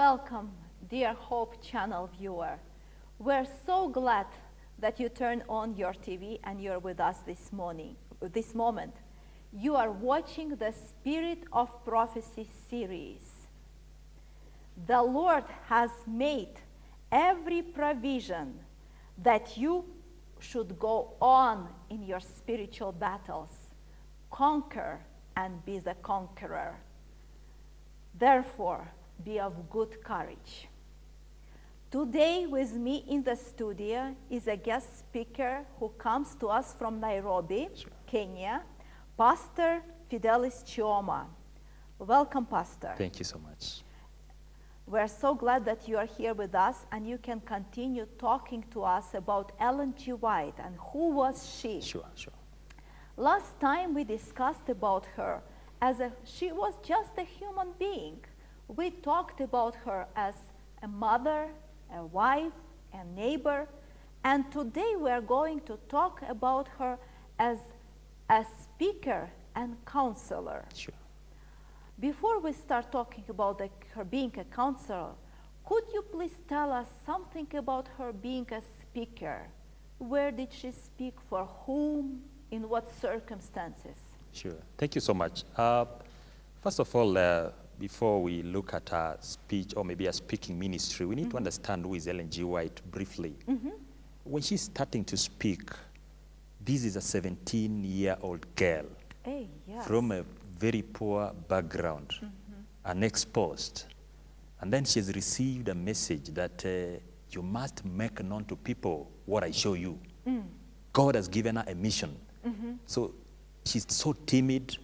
Welcome, dear Hope Channel viewer. We're so glad that you turned on your TV and you're with us this moment. You are watching the Spirit of Prophecy series. The Lord has made every provision that you should go on in your spiritual battles, conquer and be the conqueror. Therefore, be of good courage. Today with me in the studio is a guest speaker who comes to us from Nairobi, Kenya, Pastor Fidelis Kyuma. Welcome, Pastor. Thank you so much. We're so glad that you are here with us and you can continue talking to us about Ellen G. White and who was she. Sure. Last time we discussed about her she was just a human being. We talked about her as a mother, a wife, a neighbor, and today we are going to talk about her as a speaker and counselor. Sure. Before we start talking about her being a counselor, could you please tell us something about her being a speaker? Where did she speak, for whom, in what circumstances? Sure. Thank you so much. First of all, before we look at her speech or maybe a speaking ministry, we need to understand who is Ellen G. White briefly. When she's starting to speak, this is a 17-year-old girl from a very poor background, unexposed. And then she's received a message that you must make known to people what I show you. God has given her a mission. So she's so timid.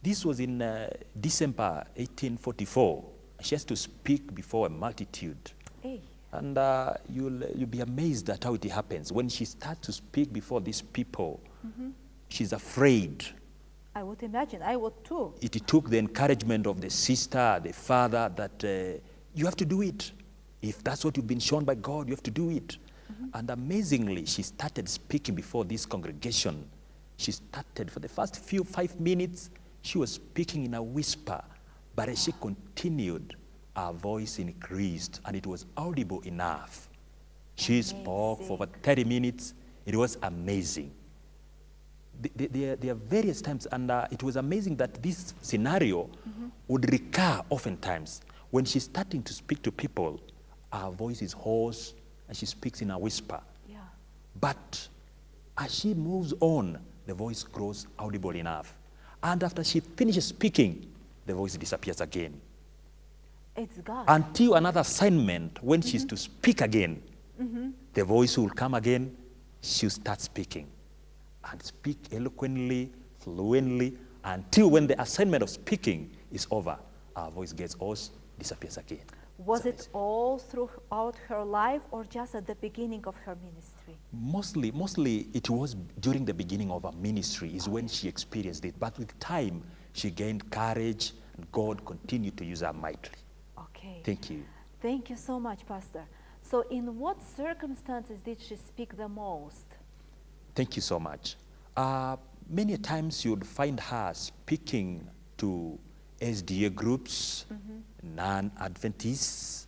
This was in December 1844. She has to speak before a multitude. And you'll be amazed at how it happens. When she starts to speak before these people, she's afraid. I would imagine, I would too. It took the encouragement of the sister, the father, that you have to do it. If that's what you've been shown by God, you have to do it. And amazingly, she started speaking before this congregation. She started for the first 5 minutes, she was speaking in a whisper, but as she continued, her voice increased and it was audible enough. She spoke for over 30 minutes. It was amazing. There are various times, and it was amazing that this scenario would recur oftentimes. When she's starting to speak to people, her voice is hoarse and she speaks in a whisper. But as she moves on, the voice grows audible enough. And after she finishes speaking, the voice disappears again. It's God. Until another assignment, when she's to speak again, the voice will come again, she'll start speaking. And speak eloquently, fluently, until when the assignment of speaking is over, our voice gets hoarse, disappears again. Was it all throughout her life or just at the beginning of her ministry? Mostly it was during the beginning of her ministry is when she experienced it. But with time, she gained courage and God continued to use her mightily. Okay. Thank you. Thank you so much, Pastor. So in what circumstances did she speak the most? Thank you so much. Many times you'd find her speaking to SDA groups, non-Adventists.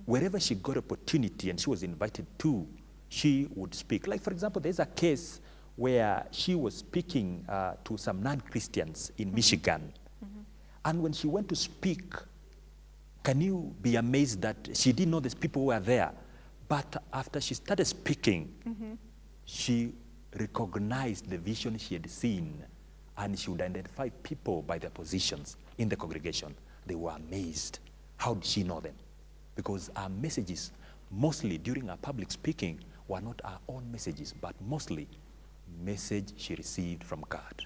Wherever she got opportunity and she was invited to, she would speak. Like, for example, there's a case where she was speaking to some non-Christians in Michigan. And when she went to speak, can you be amazed that she didn't know these people who were there? But after she started speaking, she recognized the vision she had seen, and she would identify people by their positions in the congregation. They were amazed. How did she know them? Because our messages, mostly during our public speaking, were not our own messages, but mostly message she received from God.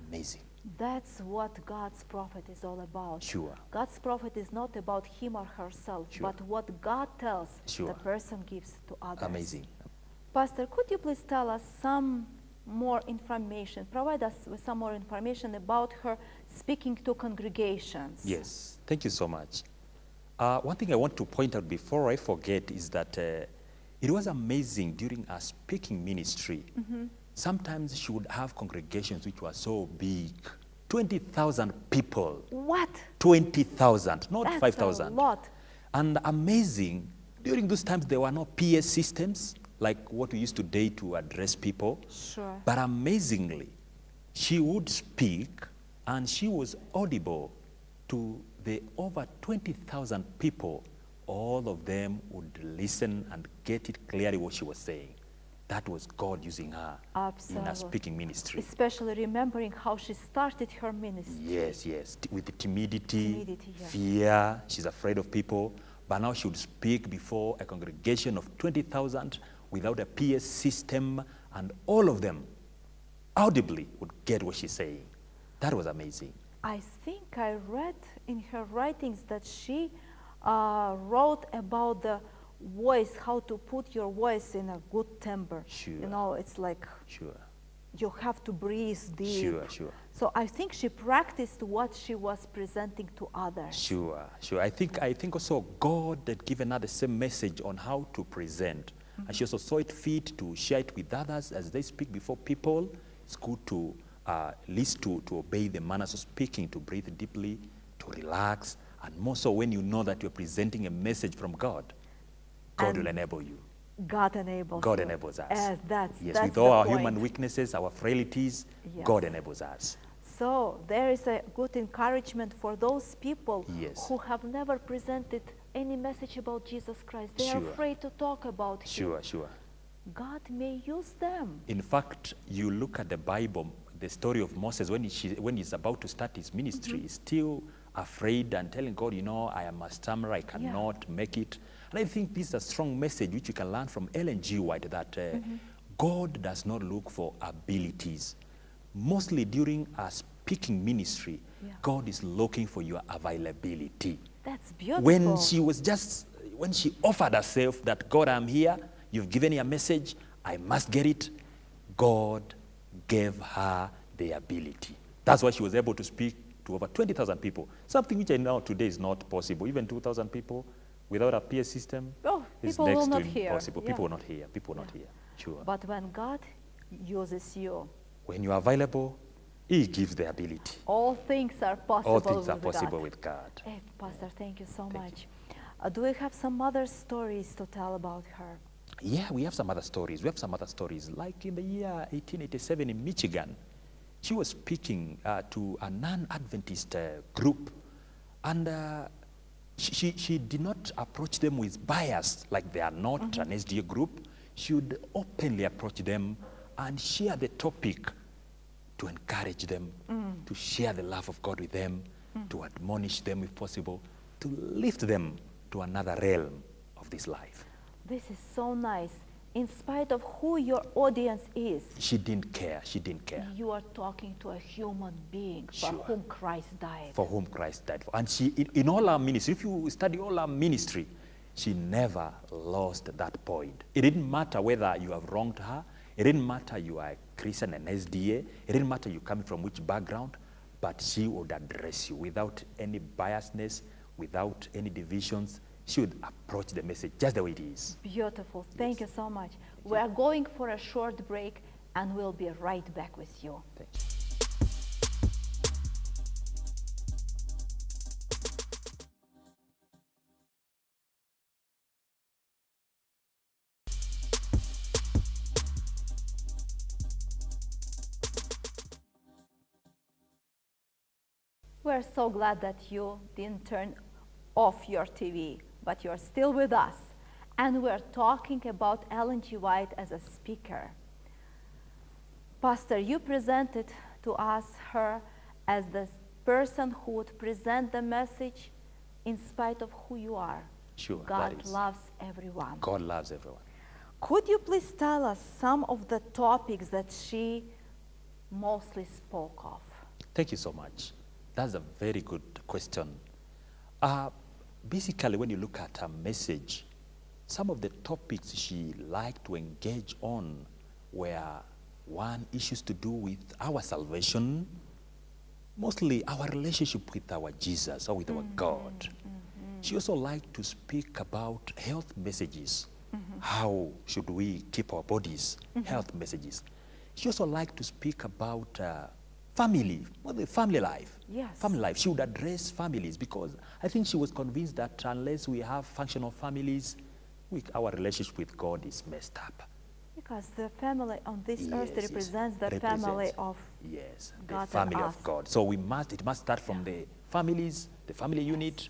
Amazing. That's what God's prophet is all about. Sure. God's prophet is not about him or herself, but what God tells the person gives to others. Amazing. Pastor, could you please tell us some more information, provide us with some more information about her speaking to congregations? Yes, thank you so much. One thing I want to point out before I forget is that it was amazing during our speaking ministry. Sometimes she would have congregations which were so big, 20,000 people. What? 20,000, not 5,000. That's a lot. And amazing, during those times there were no PA systems like what we used today to address people. Sure. But amazingly, she would speak and she was audible to the over 20,000 people. All of them would listen and get it clearly what she was saying. That was God using her in her speaking ministry. Especially remembering how she started her ministry. Yes, yes. With the timidity, Yeah. fear, she's afraid of people. But now she would speak before a congregation of 20,000 without a PA system, and all of them audibly would get what she's saying. That was amazing. I think I read in her writings that she wrote about the voice, how to put your voice in a good timbre. Sure. You know, it's like Sure. you have to breathe deep. Sure, sure. So I think she practiced what she was presenting to others. Sure, sure. I think also God had given her the same message on how to present. And she also saw it fit to share it with others as they speak before people. It's good to at least to obey the manners of speaking, to breathe deeply, to relax, and more so when you know that you're presenting a message from God. God will enable you. God enables God you. enables us. That's with the all our point. human weaknesses, our frailties, Yes. God enables us. So there is a good encouragement for those people Yes. who have never presented any message about Jesus Christ. They are Sure. afraid to talk about Him. Sure, sure. God may use them. In fact, you look at the Bible, the story of Moses, when he's about to start his ministry, he's still afraid and telling God, I am a stammerer, I cannot make it. And I think this is a strong message which you can learn from Ellen G. White, that God does not look for abilities. Mostly during a speaking ministry, God is looking for your availability. That's beautiful. When she offered herself that, God, I'm here, you've given me a message, I must get it, God gave her the ability. That's why she was able to speak to over 20,000 people, something which I know today is not possible. Even 2,000 people without a PA system is people next will to not hear. impossible. Yeah. People will not hear. People will not hear. Sure. But when God uses you, When you are available, He gives the ability. all things are possible. All things are with possible God. with God. Hey, Pastor, thank you so Thank much. Do we have some other stories to tell about her? Yeah, we have some other stories. Like in the year 1887 in Michigan, she was speaking to a non-Adventist group, and she did not approach them with bias, like they are not an SDA group. She would openly approach them and share the topic to encourage them, to share the love of God with them, to admonish them if possible, to lift them to another realm of this life. This is so nice. In spite of who your audience is, She didn't care. She didn't care. you are talking to a human being for Sure. whom Christ died. For whom Christ died for. And she, in all her ministry, if you study all her ministry, she never lost that point. It didn't matter whether you have wronged her. It didn't matter you are a Christian and SDA. It didn't matter you coming from which background, but she would address you without any biasness, without any divisions. She would approach the message just the way it is. Beautiful. Thank you so much. We are going for a short break, and we'll be right back with you. Thank you. We're so glad that you didn't turn off your TV, but you're still with us. And we're talking about Ellen G. White as a speaker. Pastor, you presented to us her as the person who would present the message in spite of who you are. Sure, God that is. loves everyone. God loves everyone. Could you please tell us some of the topics that she mostly spoke of? Thank you so much. That's a very good question. Basically, when you look at her message, some of the topics she liked to engage on were, one, issues to do with our salvation, mostly our relationship with our Jesus or with our God. She also liked to speak about health messages. How should we keep our bodies? Health messages. She also liked to speak about family, well, the family life. Yes. Family life. She would address families because I think she was convinced that unless we have functional families, our relationship with God is messed up. Because the family on this earth Yes, represents the represents, family of yes, God the family and of us. God. So it must start from the families, the family unit,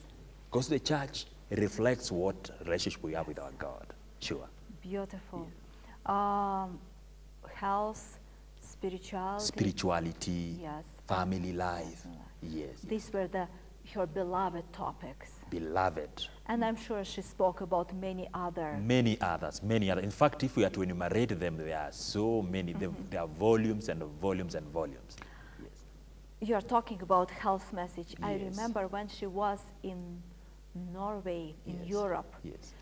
goes to the church. It reflects what relationship we have with our God. Sure. Beautiful. Health, spirituality. Spirituality, Yes. family life. Yes. These were her beloved topics. Beloved. And I'm sure she spoke about many other. Many others, many others. In fact, if we are to enumerate them, there are so many. There are volumes and volumes and volumes. Yes. You're talking about health message. I Yes. remember when she was in Norway, in Yes. Europe, Yes.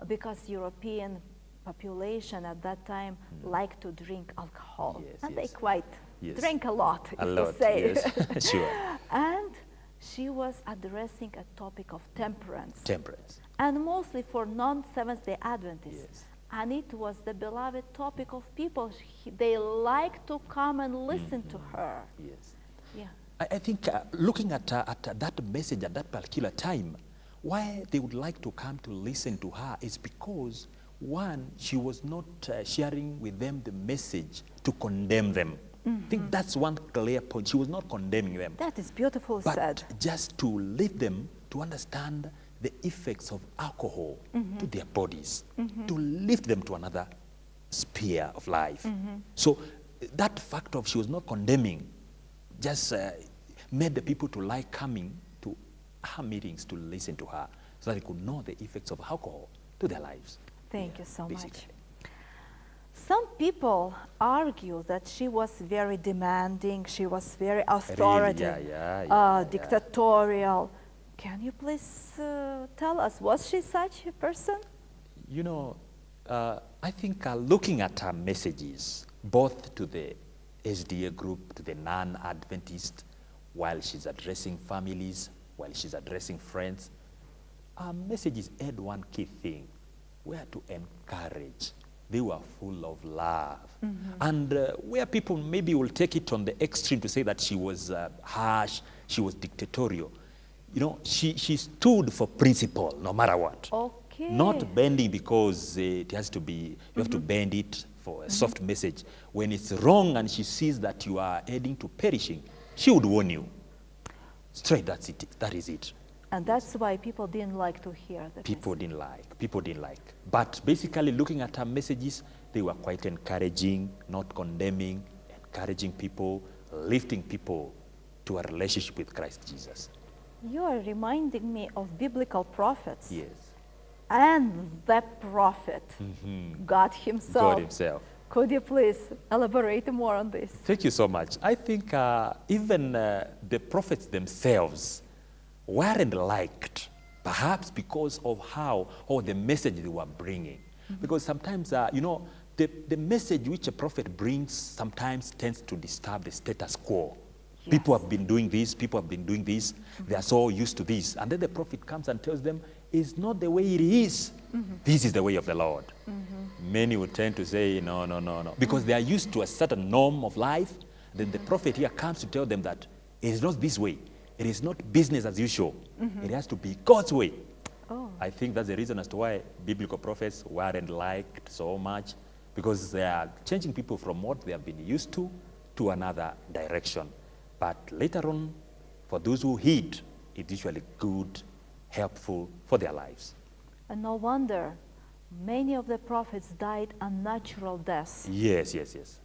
because European population at that time liked to drink alcohol. Yes, And yes. they quite Yes. drank a lot, A if lot, to say. yes. Sure. And she was addressing a topic of temperance. Temperance. And mostly for non-Seventh-day Adventists. Yes. And it was the beloved topic of people. They like to come and listen to her. Yes. Yeah. I think looking at that message at that particular time, why they would like to come to listen to her is because, one, she was not sharing with them the message to condemn them. I think that's one clear point. She was not condemning them, That is beautiful but said. just to lead them to understand the effects of alcohol to their bodies, to lift them to another sphere of life. So that fact of she was not condemning just made the people to like coming to her meetings to listen to her so that they could know the effects of alcohol to their lives. Thank you so much. basically. Some people argue that she was very demanding, she was very authoritative, dictatorial. Can you please tell us, was she such a person? You know, I think looking at her messages, both to the SDA group, to the non-Adventist, while she's addressing families, while she's addressing friends, her messages had one key thing, were to encourage. They were full of love. And where people maybe will take it on the extreme to say that she was harsh, she was dictatorial, you know, she stood for principle no matter what. Okay. Not bending because it has to be, you have to bend it for a soft message. When it's wrong and she sees that you are heading to perishing, she would warn you. Straight, that's it. That is it. And that's why people didn't like to hear the People didn't like. But basically looking at her messages, they were quite encouraging, not condemning, encouraging people, lifting people to a relationship with Christ Jesus. You are reminding me of biblical prophets. Yes. And the prophet, God himself. God himself. Could you please elaborate more on this? Thank you so much. I think even the prophets themselves weren't liked, perhaps because of how, or the message they were bringing. Because sometimes, you know, the message which a prophet brings sometimes tends to disturb the status quo. Yes. People have been doing this, people have been doing this, they are so used to this. And then the prophet comes and tells them, it's not the way it is. This is the way of the Lord. Many would tend to say, no, no, no, no. Because they are used to a certain norm of life. Then the prophet here comes to tell them that it is not this way. It is not business as usual. It has to be God's way. Oh. I think that's the reason as to why biblical prophets weren't liked so much, because they are changing people from what they have been used to another direction. But later on, for those who heed, it's usually good, helpful for their lives. And no wonder many of the prophets died unnatural deaths, Yes, yes, yes.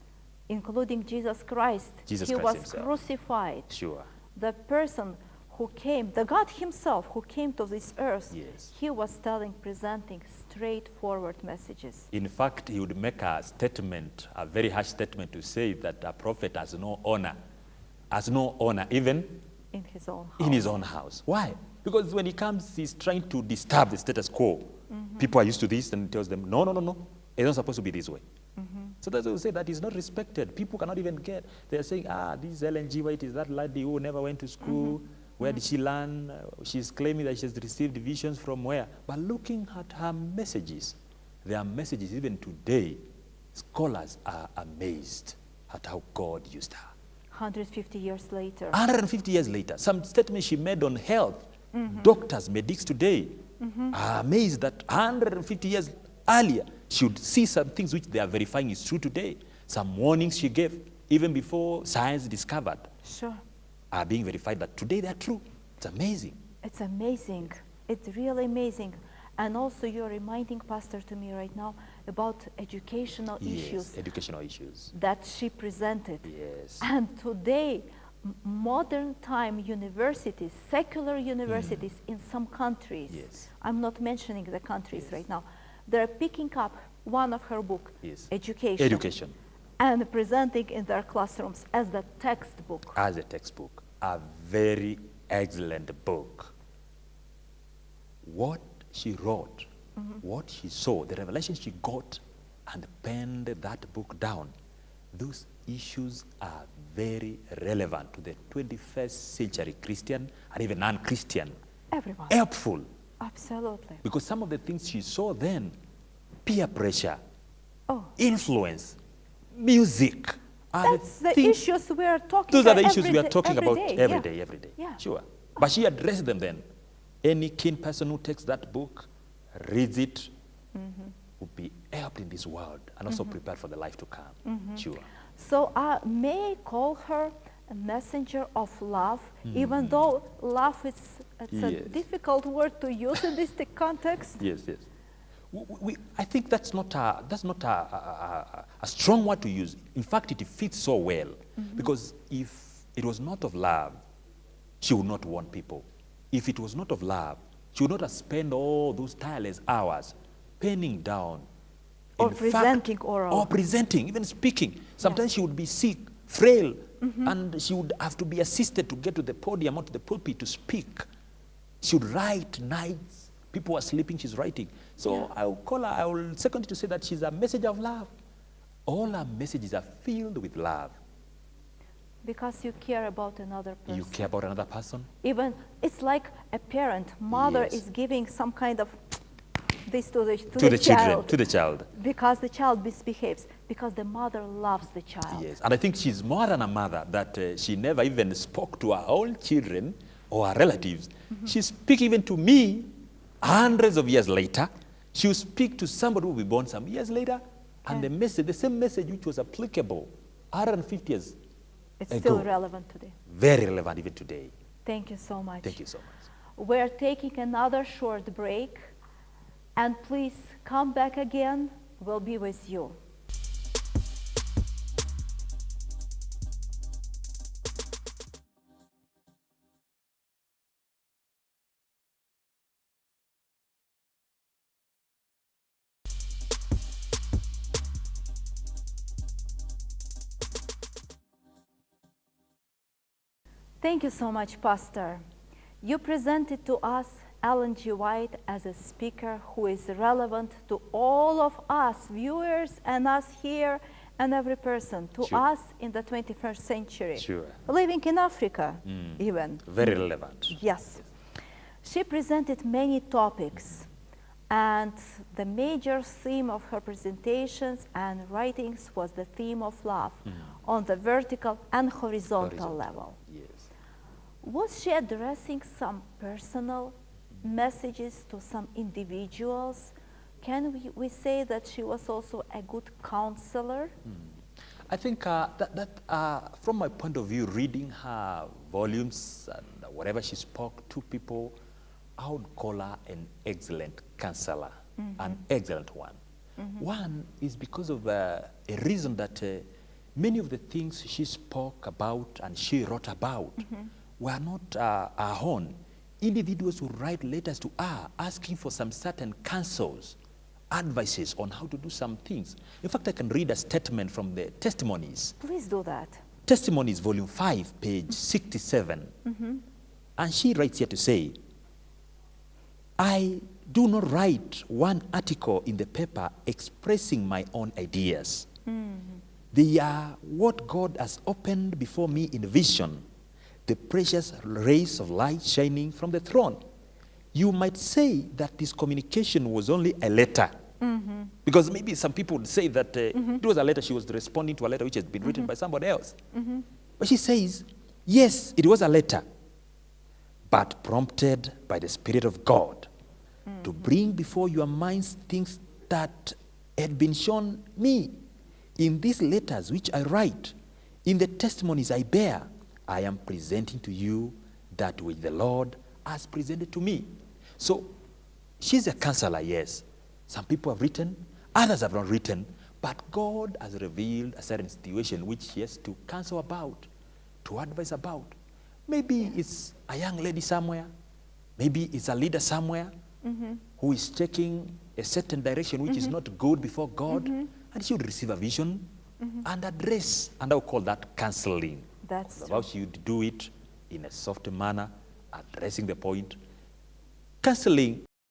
including Jesus Christ. Jesus He Christ was himself. crucified. Sure. The person who came, the God himself who came to this earth, Yes. he was presenting straightforward messages. In fact, he would make a statement, a very harsh statement, to say that a prophet has no honor even In his own house. in his own house. Why? Because when he comes, he's trying to disturb the status quo. People are used to this, and he tells them, no, no, no, no, it's not supposed to be this way. So that's why we say that he's not respected. People cannot even get, they're saying, this Ellen G. White is that lady who never went to school. Where did she learn? She's claiming that she's received visions from where? But looking at her messages, there are messages even today, scholars are amazed at how God used her. 150 years later. 150 years later. Some statements she made on health. Doctors, medics today are amazed that 150 years earlier, she would see some things which they are verifying is true today. Some warnings she gave, even before science discovered, Sure. are being verified that today they are true. It's amazing. It's amazing. It's really amazing. And also you're reminding Pastor to me right now about educational issues Yes, educational issues. that she presented. Yes. And today, modern time universities, secular universities in some countries, Yes. I'm not mentioning the countries Yes. right now, they're picking up one of her book, Yes. Education, Education and presenting in their classrooms as the textbook. as a textbook. A very excellent book. What she wrote, what she saw, the revelation she got, and penned that book down, those issues are very relevant to the 21st century Christian and even non-Christian. Everyone. Helpful, Absolutely. because some of the things she saw then, peer pressure, Oh, influence, music, are that's the things. issues we're talking Those are about the issues we are every talking every about day, every yeah. day, every day. Yeah. Sure. But she addressed them then. Any keen person who takes that book, reads it, will be helped in this world and also prepared for the life to come. Sure. So may I call her a messenger of love, even though love is it's a Yes. difficult word to use in this context? Yes, yes. I think that's not a strong word to use. In fact, it fits so well. Because if it was not of love, she would not warn people. If it was not of love, she would not have spent all those tireless hours penning down. Or In presenting fact, oral. Or presenting, even speaking. Sometimes she would be sick, frail, and she would have to be assisted to get to the podium or to the pulpit to speak. She would write nights. People were sleeping, she's writing. So I will call her, I will second it to say that she's a messenger of love. All her messages are filled with love. Because you care about another person. You care about another person? Even, it's like a parent, mother Yes. is giving some kind of this to the children, child. to the child. Because the child misbehaves, because the mother loves the child. Yes, and I think she's more than a mother, that she never even spoke to her own children or her relatives. She speaks even to me hundreds of years later. She will speak to somebody who will be born some years later, and the message, the same message which was applicable 150 years It's ago, still relevant today. very relevant even today. Thank you so much. Thank you so much. We're taking another short break, and please come back again. We'll be with you. Thank you so much, Pastor. You presented to us Ellen G. White as a speaker who is relevant to all of us, viewers, and us here, and every person, to Sure. us in the 21st century. Sure. Living in Africa, even. Very relevant. Yes. She presented many topics, and the major theme of her presentations and writings was the theme of love on the vertical and horizontal level. Yes. Was she addressing some personal messages to some individuals? Can we say that she was also a good counselor? I think from my point of view, reading her volumes and whatever she spoke to people, I would call her an excellent counselor, an excellent one. One is because of a reason that many of the things she spoke about and she wrote about were not our own. Individuals would write letters to her asking for some certain counsels, advices on how to do some things. In fact, I can read a statement from the Testimonies. Please do that. Testimonies, volume 5, page 67. And she writes here to say, I do not write one article in the paper expressing my own ideas. They are what God has opened before me in vision, the precious rays of light shining from the throne. You might say that this communication was only a letter. Because maybe some people would say that it was a letter, she was responding to a letter which has been written by somebody else. But she says, yes, it was a letter, but prompted by the Spirit of God to bring before your minds things that had been shown me. In these letters which I write, in the testimonies I bear, I am presenting to you that which the Lord has presented to me. So she's a counselor, yes. Some people have written, others have not written, but God has revealed a certain situation which she has to counsel about, to advise about. Maybe it's a young lady somewhere, maybe it's a leader somewhere who is taking a certain direction which is not good before God, and should receive a vision and address, and I would call that counseling. That's How she would do it in a soft manner, addressing the point. Counseling